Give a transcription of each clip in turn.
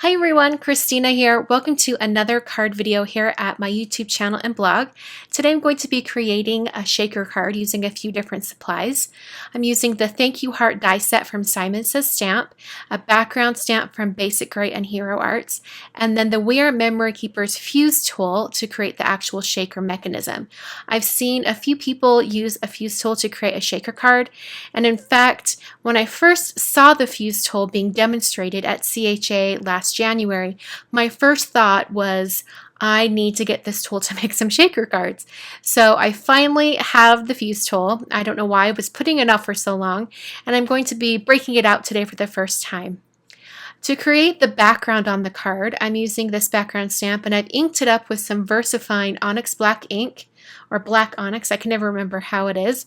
Hi everyone, Christina here. Welcome to another card video here at my YouTube channel and blog. Today I'm going to be creating a shaker card using a few different supplies. I'm using the Thank You Heart die set from Simon Says Stamp, a background stamp from Basic Gray and Hero Arts, and then the We Are Memory Keepers fuse tool to create the actual shaker mechanism. I've seen a few people use a fuse tool to create a shaker card, and in fact, when I first saw the fuse tool being demonstrated at CHA last January, my first thought was, I need to get this tool to make some shaker cards. So I finally have the fuse tool. I don't know why I was putting it off for so long, and I'm going to be breaking it out today for the first time. To create the background on the card, I'm using this background stamp, and I've inked it up with some VersaFine Onyx Black ink, or Black Onyx, I can never remember how it is.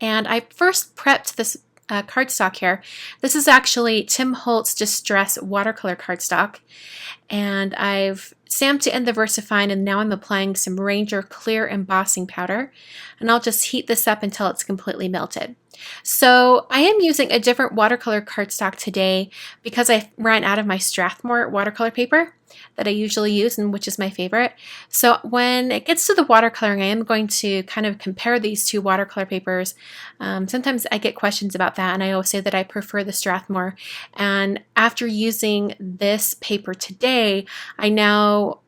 And I first prepped this cardstock here. This is actually Tim Holtz Distress watercolor cardstock, and I've stamped it in the VersaFine, and now I'm applying some Ranger clear embossing powder, and I'll just heat this up until it's completely melted. So I am using a different watercolor cardstock today because I ran out of my Strathmore watercolor paper that I usually use, and which is my favorite. So when it gets to the watercoloring, I am going to kind of compare these two watercolor papers. Sometimes I get questions about that, and I always say that I prefer the Strathmore. And after using this paper today, I now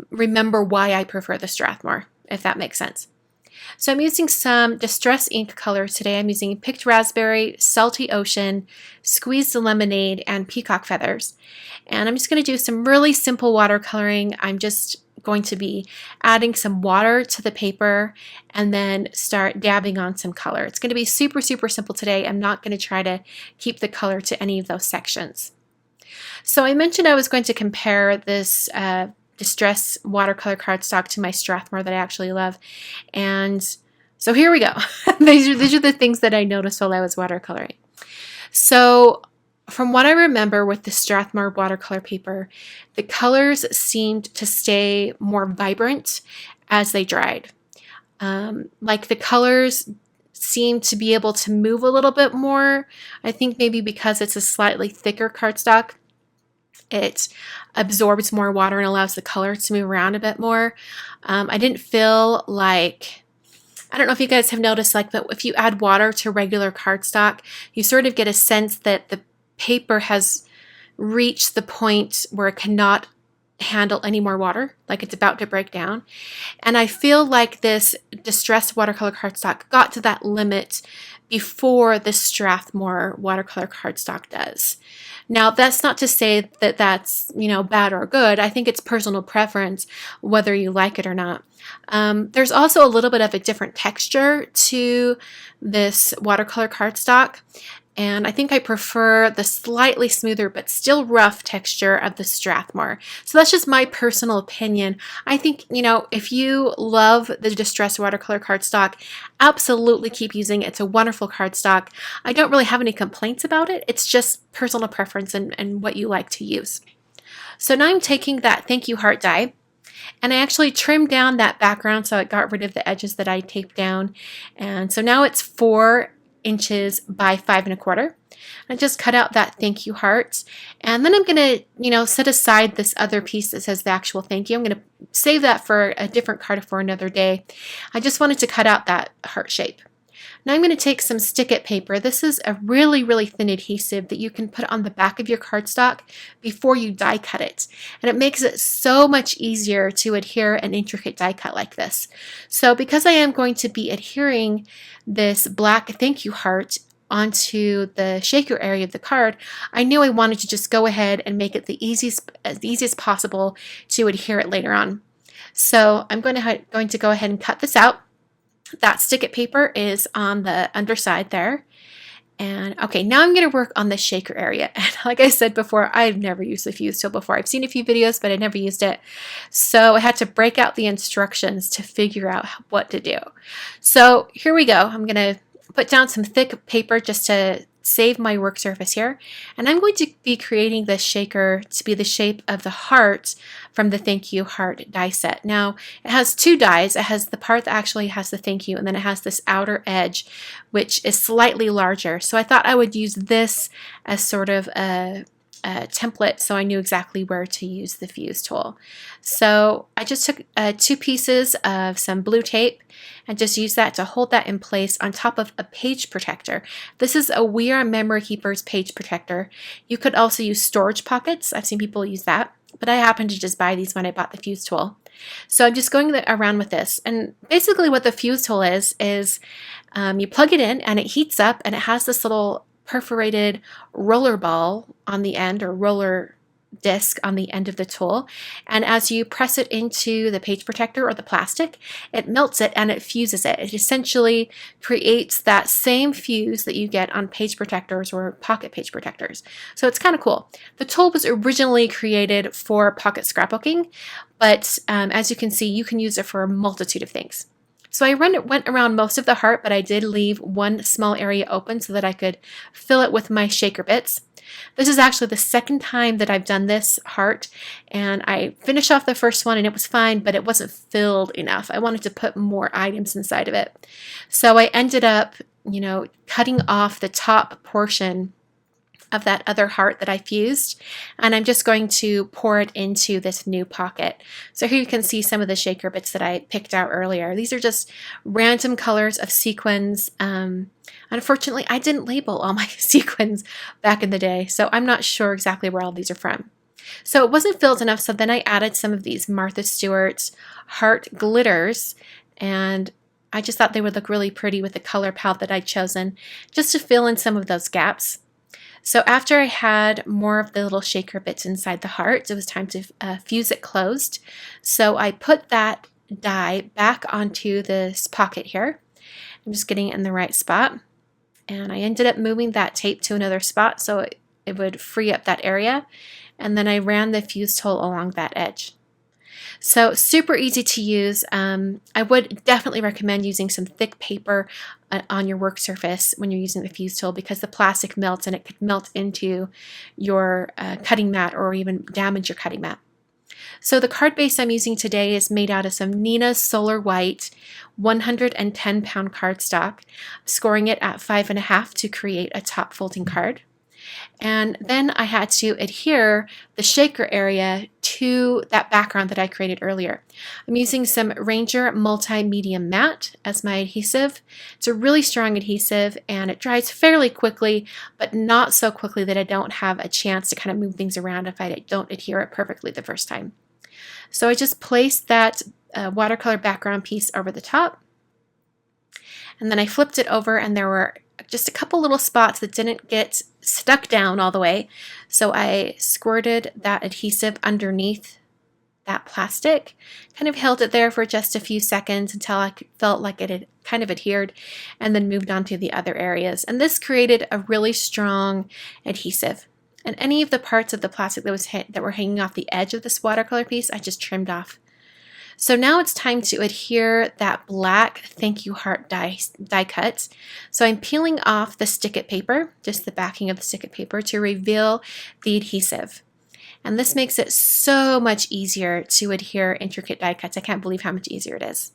remember why I prefer the Strathmore, if that makes sense. So I'm using some Distress ink colors today. I'm using Picked Raspberry, Salty Ocean, Squeezed Lemonade, and Peacock Feathers. And I'm just going to do some really simple watercoloring. I'm just going to be adding some water to the paper and then start dabbing on some color. It's going to be super, super simple today. I'm not going to try to keep the color to any of those sections. So I mentioned I was going to compare this Distress watercolor cardstock to my Strathmore that I actually love, and so here we go. These are the things that I noticed while I was watercoloring. So from what I remember with the Strathmore watercolor paper, the colors seemed to stay more vibrant as they dried. Like the colors seemed to be able to move a little bit more. I think maybe because it's a slightly thicker cardstock, it absorbs more water and allows the color to move around a bit more. I didn't feel like, I don't know if you guys have noticed, like, but if you add water to regular cardstock, you sort of get a sense that the paper has reached the point where it cannot handle any more water, like it's about to break down. And I feel like this Distressed watercolor cardstock got to that limit before the Strathmore watercolor cardstock does. Now, that's not to say that that's, bad or good. I think it's personal preference whether you like it or not. There's also a little bit of a different texture to this watercolor cardstock, and I think I prefer the slightly smoother but still rough texture of the Strathmore. So that's just my personal opinion. I think, if you love the Distress watercolor cardstock, absolutely keep using it. It's a wonderful cardstock. I don't really have any complaints about it. It's just personal preference and what you like to use. So now I'm taking that Thank You Heart die, and I actually trimmed down that background so it got rid of the edges that I taped down. And so now it's 4 inches by 5 1/4. I just cut out that Thank You Heart, and then I'm going to, set aside this other piece that says the actual thank you. I'm going to save that for a different card for another day. I just wanted to cut out that heart shape. Now I'm going to take some Stick-It paper. This is a really, really thin adhesive that you can put on the back of your cardstock before you die cut it. And it makes it so much easier to adhere an intricate die cut like this. So because I am going to be adhering this black Thank You Heart onto the shaker area of the card, I knew I wanted to just go ahead and make it as easy as possible to adhere it later on. So I'm going to go ahead and cut this out. That Stick-It paper is on the underside there. And okay, now I'm going to work on the shaker area. And like I said before, I've never used the fuse tool before. I've seen a few videos, but I never used it. So I had to break out the instructions to figure out what to do. So here we go. I'm going to put down some thick paper just to save my work surface here, and I'm going to be creating this shaker to be the shape of the heart from the Thank You Heart die set. Now it has 2 dies. It has the part that actually has the thank you, and then it has this outer edge which is slightly larger. So I thought I would use this as sort of a template, so I knew exactly where to use the fuse tool. So I just took 2 pieces of some blue tape and just used that to hold that in place on top of a page protector. This is a We Are Memory Keepers page protector. You could also use storage pockets. I've seen people use that, but I happened to just buy these when I bought the fuse tool. So I'm just going around with this, and basically what the fuse tool is you plug it in and it heats up, and it has this little perforated roller ball on the end, or roller disc on the end of the tool, and as you press it into the page protector or the plastic, it melts it and it fuses it. It essentially creates that same fuse that you get on page protectors or pocket page protectors. So it's kind of cool. The tool was originally created for pocket scrapbooking, but as you can see, you can use it for a multitude of things. So I went around most of the heart, but I did leave one small area open so that I could fill it with my shaker bits. This is actually the second time that I've done this heart, and I finished off the first one and it was fine, but it wasn't filled enough. I wanted to put more items inside of it. So I ended up, cutting off the top portion of that other heart that I fused, and I'm just going to pour it into this new pocket. So here you can see some of the shaker bits that I picked out earlier. These are just random colors of sequins. Unfortunately, I didn't label all my sequins back in the day, so I'm not sure exactly where all these are from. So it wasn't filled enough, so then I added some of these Martha Stewart's heart glitters, and I just thought they would look really pretty with the color palette that I'd chosen, just to fill in some of those gaps. So after I had more of the little shaker bits inside the heart, it was time to fuse it closed. So I put that die back onto this pocket here. I'm just getting it in the right spot. And I ended up moving that tape to another spot so it would free up that area. And then I ran the fuse tool along that edge. So super easy to use. I would definitely recommend using some thick paper on your work surface when you're using the fuse tool, because the plastic melts and it could melt into your cutting mat or even damage your cutting mat. So the card base I'm using today is made out of some Neenah Solar White 110-pound cardstock, scoring it at 5.5 to create a top folding card. And then I had to adhere the shaker area to that background that I created earlier. I'm using some Ranger Multi-Medium Matte as my adhesive. It's a really strong adhesive and it dries fairly quickly, but not so quickly that I don't have a chance to kind of move things around if I don't adhere it perfectly the first time. So I just placed that watercolor background piece over the top, and then I flipped it over, and there were just a couple little spots that didn't get stuck down all the way. So I squirted that adhesive underneath that plastic, kind of held it there for just a few seconds until I felt like it had kind of adhered, and then moved on to the other areas. And this created a really strong adhesive. And any of the parts of the plastic that were hanging off the edge of this watercolor piece, I just trimmed off. So now it's time to adhere that black Thank You Heart die cut. So I'm peeling off the stick-it paper, just the backing of the stick-it paper, to reveal the adhesive. And this makes it so much easier to adhere intricate die cuts. I can't believe how much easier it is.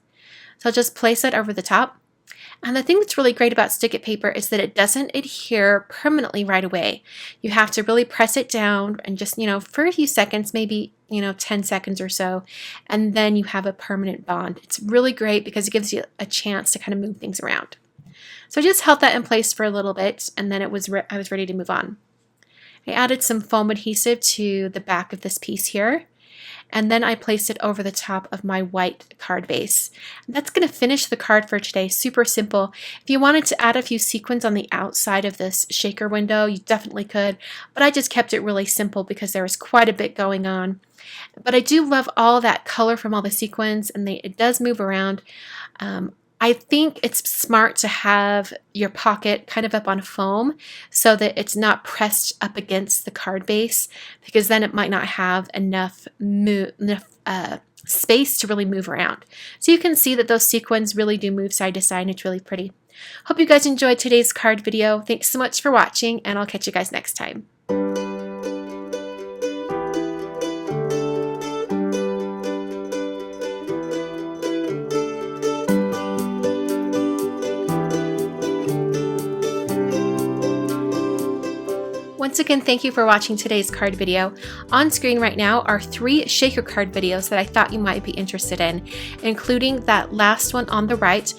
So I'll just place it over the top. And the thing that's really great about stick-it paper is that it doesn't adhere permanently right away. You have to really press it down and just, for a few seconds, maybe, 10 seconds or so, and then you have a permanent bond. It's really great because it gives you a chance to kind of move things around. So I just held that in place for a little bit, and then I was ready to move on. I added some foam adhesive to the back of this piece here, and then I placed it over the top of my white card base. And that's going to finish the card for today. Super simple. If you wanted to add a few sequins on the outside of this shaker window, you definitely could, but I just kept it really simple because there was quite a bit going on. But I do love all that color from all the sequins, and it does move around. I think it's smart to have your pocket kind of up on foam so that it's not pressed up against the card base, because then it might not have enough space to really move around. So you can see that those sequins really do move side to side, and it's really pretty. Hope you guys enjoyed today's card video. Thanks so much for watching, and I'll catch you guys next time. Once again, thank you for watching today's card video. On screen right now are 3 shaker card videos that I thought you might be interested in, including that last one on the right.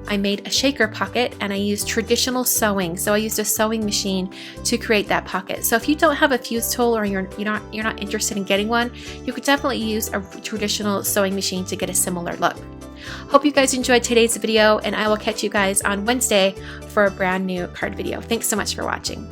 I made a shaker pocket and I used traditional sewing. So I used a sewing machine to create that pocket. So if you don't have a fuse tool or you're not interested in getting one, you could definitely use a traditional sewing machine to get a similar look. Hope you guys enjoyed today's video, and I will catch you guys on Wednesday for a brand new card video. Thanks so much for watching.